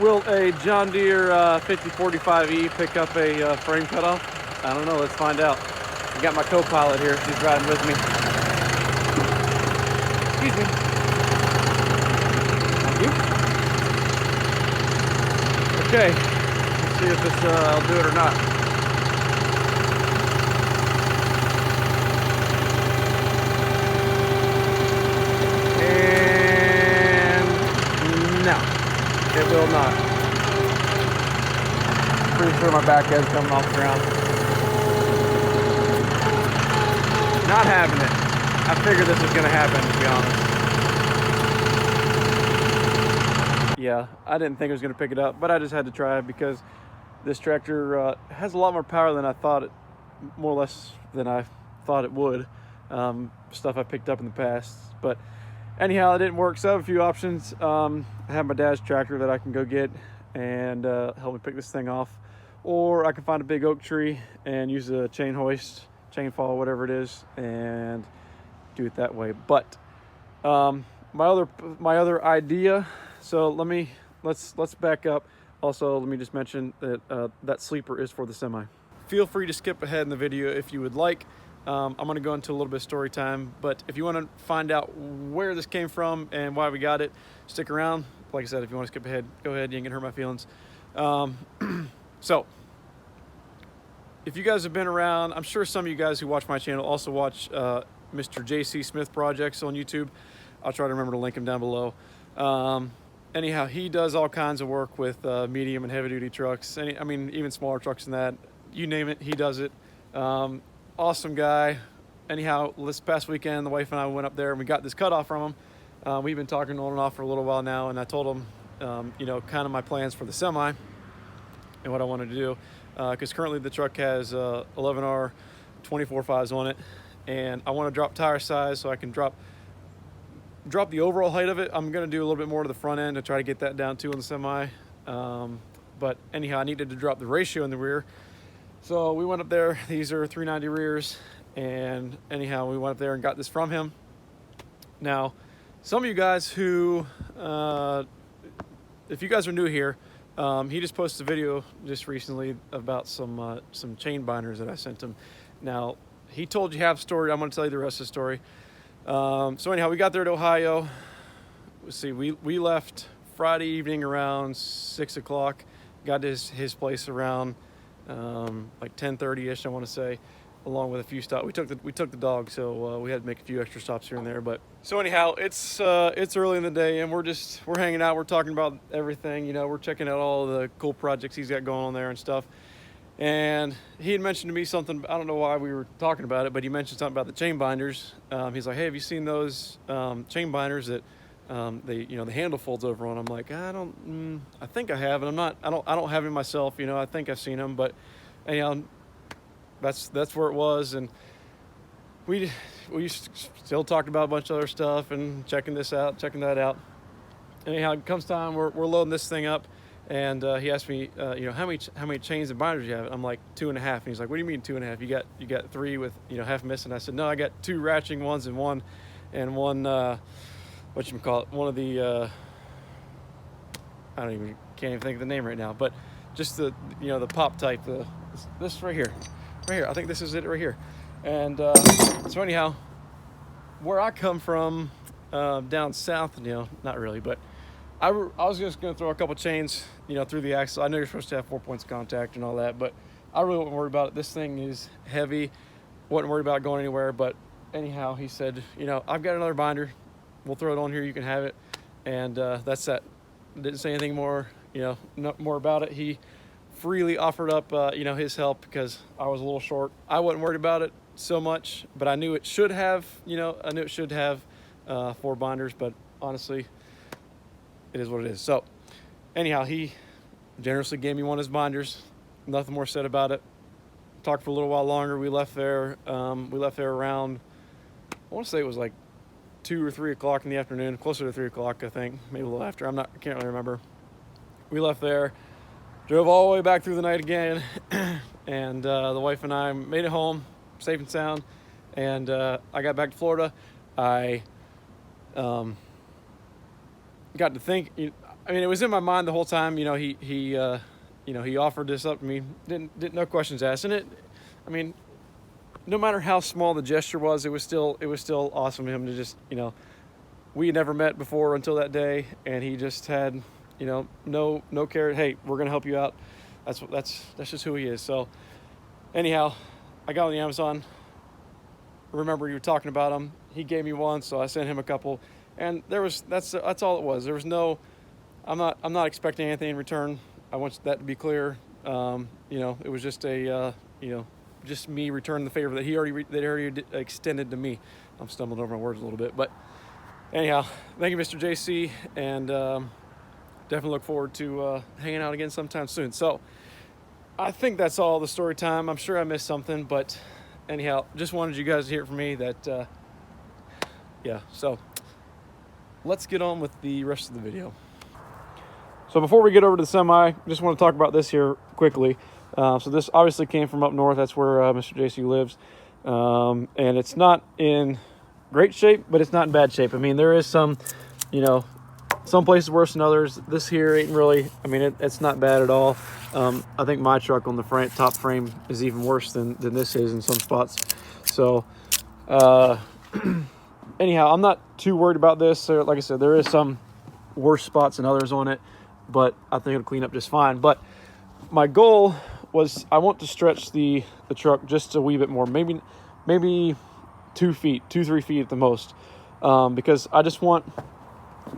Will a John Deere 5045E pick up a frame cutoff? I don't know. Let's find out. I got my co-pilot here. She's riding with me. Excuse me. Thank you. Okay. Let's see if this I'll do it or not. And no, it will not. Pretty sure my back head's coming off the ground. Not having it. I figured this was gonna happen, to be honest. Yeah, I didn't think it was gonna pick it up, but I just had to try it because this tractor has a lot more power than I thought it, more or less than I thought it would. Stuff I picked up in the past, but anyhow, it didn't work. So I have a few options. I have my dad's tractor that I can go get and help me pick this thing off, or I can find a big oak tree and use a chain hoist, chain fall, whatever it is, and do it that way. But my other idea. So let's back up. Also, let me just mention that that sleeper is for the semi. Feel free to skip ahead in the video if you would like. I'm going to go into a little bit of story time, but if you want to find out where this came from and why we got it, stick around. Like I said, if you want to skip ahead, go ahead. You ain't gonna hurt my feelings. So, if you guys have been around, I'm sure some of you guys who watch my channel also watch Mr. JC Smith Projects on YouTube. I'll try to remember to link him down below. Anyhow, he does all kinds of work with medium and heavy duty trucks. I mean, even smaller trucks than that. You name it, he does it. Awesome guy. Anyhow, this past weekend, the wife and I went up there and we got this cutoff from him. We've been talking on and off for a little while now, and I told him, you know, kind of my plans for the semi and what I wanted to do. Because currently the truck has 11R 24.5s on it, and I want to drop tire size so I can drop the overall height of it. I'm going to do a little bit more to the front end to try to get that down too in the semi. But anyhow, I needed to drop the ratio in the rear. So we went up there. These are 390 rears, and anyhow, we went up there and got this from him. Now, some of you guys who, if you guys are new here, he just posted a video just recently about some chain binders that I sent him. Now, he told you half the story. I'm going to tell you the rest of the story. So anyhow, we got there to Ohio. Let's see, we left Friday evening around 6 o'clock. Got to his place around like 10:30ish, I want to say, along with a few stops. We took the dog, so we had to make a few extra stops here and there. But so anyhow, it's early in the day, and we're hanging out. We're talking about everything. You know, we're checking out all the cool projects he's got going on there and stuff. And he had mentioned to me something. I don't know why we were talking about it, but he mentioned something about the chain binders. He's like, "Hey, have you seen those chain binders that the handle folds over on?" I'm like, I think I have, and I don't have it myself. You know, I think I've seen them, but anyhow, that's where it was, and we still talked about a bunch of other stuff and checking that out. Anyhow, it comes time, we're loading this thing up, and he asked me, how many chains and binders you have? I'm like 2.5, and he's like, "What do you mean 2.5? You got 3 with half missing?" I said, "No, I got 2 ratcheting ones and one one of the can't even think of the name right now, but just the pop type, this right here. I think this is it right here." And so anyhow, where I come from down south, not really, but I was just going to throw a couple chains, through the axle. I know you're supposed to have 4 points of contact and all that, but I really wasn't worried about it. This thing is heavy. Wasn't worried about going anywhere. But anyhow, he said, "I've got another binder. We'll throw it on here. You can have it." And that's that. Didn't say anything more, not more about it. He freely offered up, his help because I was a little short. I wasn't worried about it so much, but I knew it should have, 4 binders, but honestly, it is what it is. So anyhow, he generously gave me one of his binders. Nothing more said about it. Talked for a little while longer. We left there around, I want to say it was like 2 or 3 o'clock in the afternoon, closer to 3 o'clock, I think, maybe a little after. I can't really remember. We left there, drove all the way back through the night again, and the wife and I made it home safe and sound. And I got back to Florida. I got to think, I mean, it was in my mind the whole time. He offered this up to me. Didn't no questions asked. And I mean, no matter how small the gesture was, it was still awesome of him to just, we had never met before until that day, and he just had, no care. Hey, we're gonna help you out. That's just who he is. So anyhow, I got on the Amazon. Remember, you were talking about him. He gave me one, so I sent him a couple, and that's all it was. There was no, I'm not expecting anything in return. I want that to be clear. It was just just me returning the favor that he already extended to me. I'm stumbling over my words a little bit, but anyhow, thank you, Mr. JC, and definitely look forward to hanging out again sometime soon. So I think that's all the story time. I'm sure I missed something, but anyhow, just wanted you guys to hear from me that, so let's get on with the rest of the video. So before we get over to the semi, I just want to talk about this here quickly. So this obviously came from up north. That's where Mr. JC lives. And it's not in great shape, but it's not in bad shape. I mean, there is some places worse than others. This here ain't really, I mean, it's not bad at all. I think my truck on the top frame is even worse than this is in some spots. So, anyhow, I'm not too worried about this. So, like I said, there is some worse spots than others on it, but I think it'll clean up just fine. But my goal was I want to stretch the truck just a wee bit more, maybe 2 feet, 2-3 feet at the most, because I just want,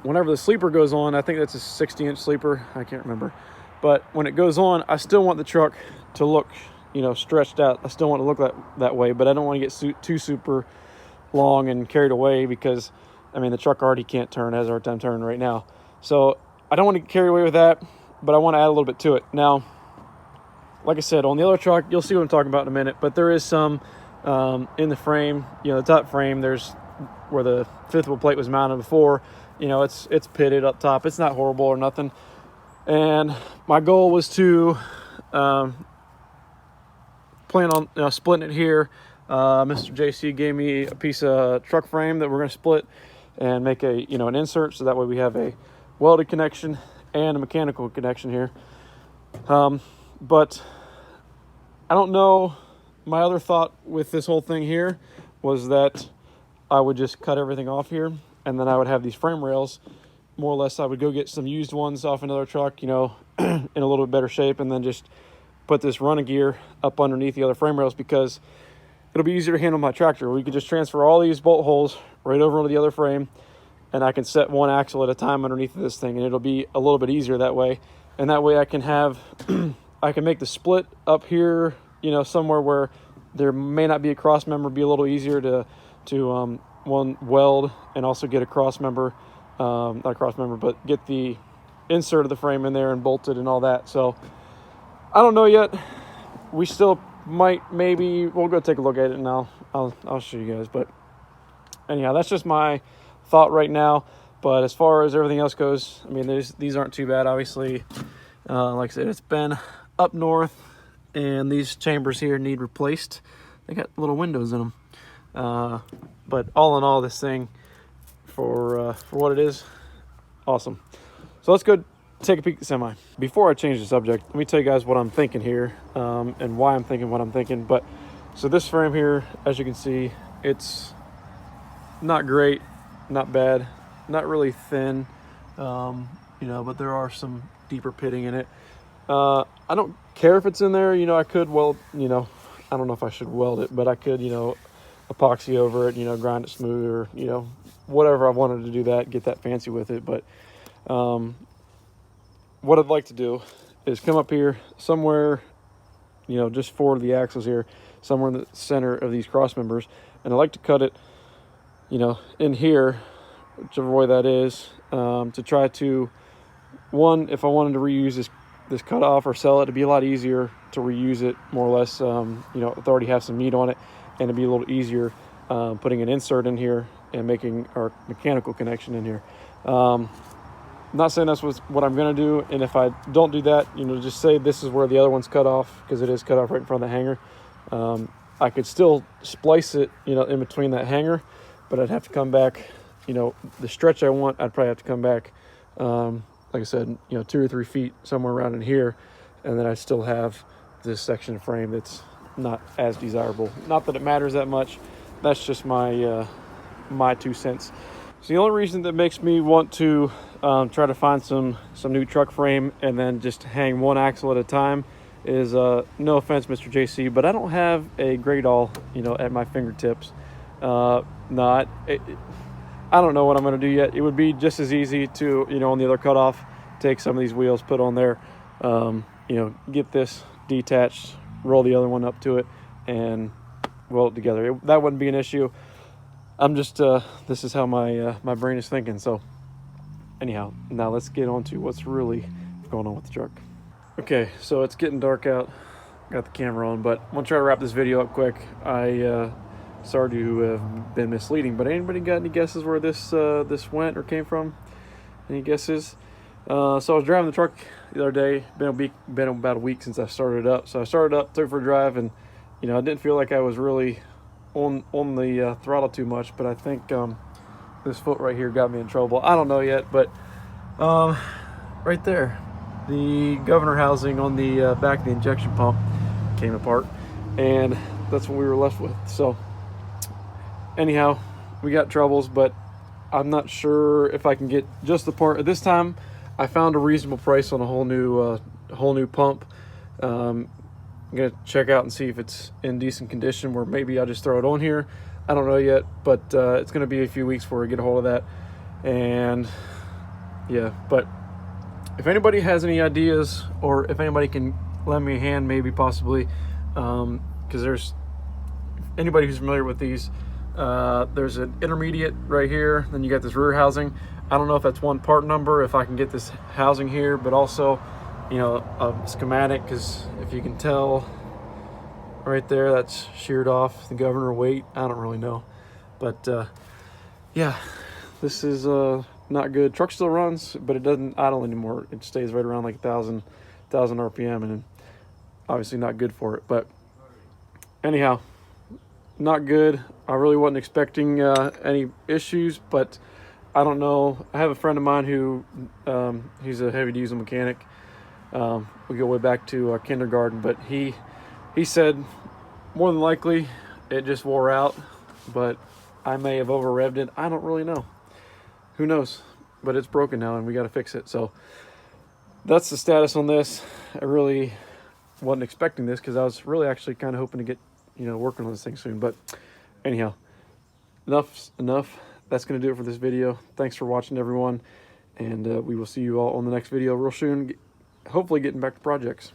whenever the sleeper goes on, I think that's a 60-inch sleeper, I can't remember, but when it goes on, I still want the truck to look, stretched out. I still want to look that way, but I don't want to get too super long and carried away, because I mean, the truck already can't turn, has a hard time turning right now. So I don't want to get carried away with that, but I want to add a little bit to it. Now, like I said, on the other truck, you'll see what I'm talking about in a minute, but there is some in the frame, the top frame, there's where the fifth wheel plate was mounted before, it's pitted up top. It's not horrible or nothing. And my goal was to plan on splitting it here. Mr. JC gave me a piece of truck frame that we're going to split and make an insert, so that way we have a welded connection and a mechanical connection here. But I don't know, my other thought with this whole thing here was that I would just cut everything off here, and then I would have these frame rails. More or less, I would go get some used ones off another truck, in a little bit better shape, and then just put this running gear up underneath the other frame rails, because it'll be easier to handle my tractor. We could just transfer all these bolt holes right over onto the other frame, and I can set one axle at a time underneath this thing, and it'll be a little bit easier that way. And that way I can have, I can make the split up here, somewhere where there may not be a cross member, be a little easier to one, weld, and also get a cross member, not a cross member, but get the insert of the frame in there and bolted and all that. So I don't know yet. We still maybe we'll go take a look at it, and I'll show you guys. But anyhow, that's just my thought right now. But as far as everything else goes, I mean, these aren't too bad. Obviously, like I said, it's been up north, and these chambers here need replaced. They got little windows in them. But all in all, this thing, for what it is, awesome. So let's go take a peek at the semi. Before I change the subject, let me tell you guys what I'm thinking here, and why I'm thinking what I'm thinking. But so this frame here, as you can see, it's not great, not bad, not really thin, but there are some deeper pitting in it. I don't care if it's in there. I could weld, I don't know if I should weld it, but I could, epoxy over it, grind it smooth, or, whatever I wanted to do that, get that fancy with it. But what I'd like to do is come up here somewhere, just forward of the axles here, somewhere in the center of these cross members, and I like to cut it, in here, whichever way that is, to try to, one, if I wanted to reuse this cutoff or sell it, it'd be a lot easier to reuse it, more or less. It already has some meat on it, and it'd be a little easier putting an insert in here and making our mechanical connection in here. I'm not saying that's what I'm going to do, and if I don't do that, just say this is where the other one's cut off, because it is cut off right in front of the hanger. I could still splice it, in between that hanger, but I'd have to come back, the stretch I want, I'd probably have to come back, like like I said, 2 or 3 feet somewhere around in here, and then I still have this section of frame that's not as desirable. Not that it matters that much. That's just my my 2 cents. So the only reason that makes me want to try to find some new truck frame and then just hang one axle at a time is, no offense, Mr. JC, but I don't have a great all, at my fingertips. I don't know what I'm going to do yet. It would be just as easy to, on the other cutoff, take some of these wheels, put on there, get this detached, roll the other one up to it, and weld it together. That wouldn't be an issue. I'm just, this is how my brain is thinking. So anyhow, now let's get on to what's really going on with the truck. Okay, so it's getting dark out. Got the camera on, but I'm gonna try to wrap this video up quick. Sorry to have been misleading, but anybody got any guesses where this went or came from? Any guesses? So I was driving the truck the other day. Been about a week since I started it up. So I started up, took it for a drive, and I didn't feel like I was really on the throttle too much. But I think this foot right here got me in trouble. I don't know yet, but right there, the governor housing on the back of the injection pump came apart, and that's what we were left with. So anyhow, we got troubles, but I'm not sure if I can get just the part. At this time, I found a reasonable price on a whole new pump. I'm gonna check out and see if it's in decent condition, where maybe I'll just throw it on here. I don't know yet, but it's gonna be a few weeks before I get a hold of that. And yeah, but if anybody has any ideas, or if anybody can lend me a hand, maybe possibly, because there's anybody who's familiar with these, there's an intermediate right here, then you got this rear housing. I don't know if that's one part number, if I can get this housing here, but also a schematic, because if you can tell right there, that's sheared off the governor weight. I don't really know, but yeah, this is not good. Truck still runs, but it doesn't idle anymore. It stays right around like 1,000 RPM, and obviously not good for it. But anyhow, not good. I really wasn't expecting any issues, but I don't know. I have a friend of mine who he's a heavy diesel mechanic. We go way back to kindergarten, but he said more than likely it just wore out, but I may have over revved it. I don't really know. Who knows? But it's broken now, and we got to fix it. So that's the status on this. I really wasn't expecting this, because I was really actually kind of hoping to get working on this thing soon. But anyhow, enough's enough. That's going to do it for this video. Thanks for watching, everyone, and we will see you all on the next video real soon. Hopefully getting back to projects.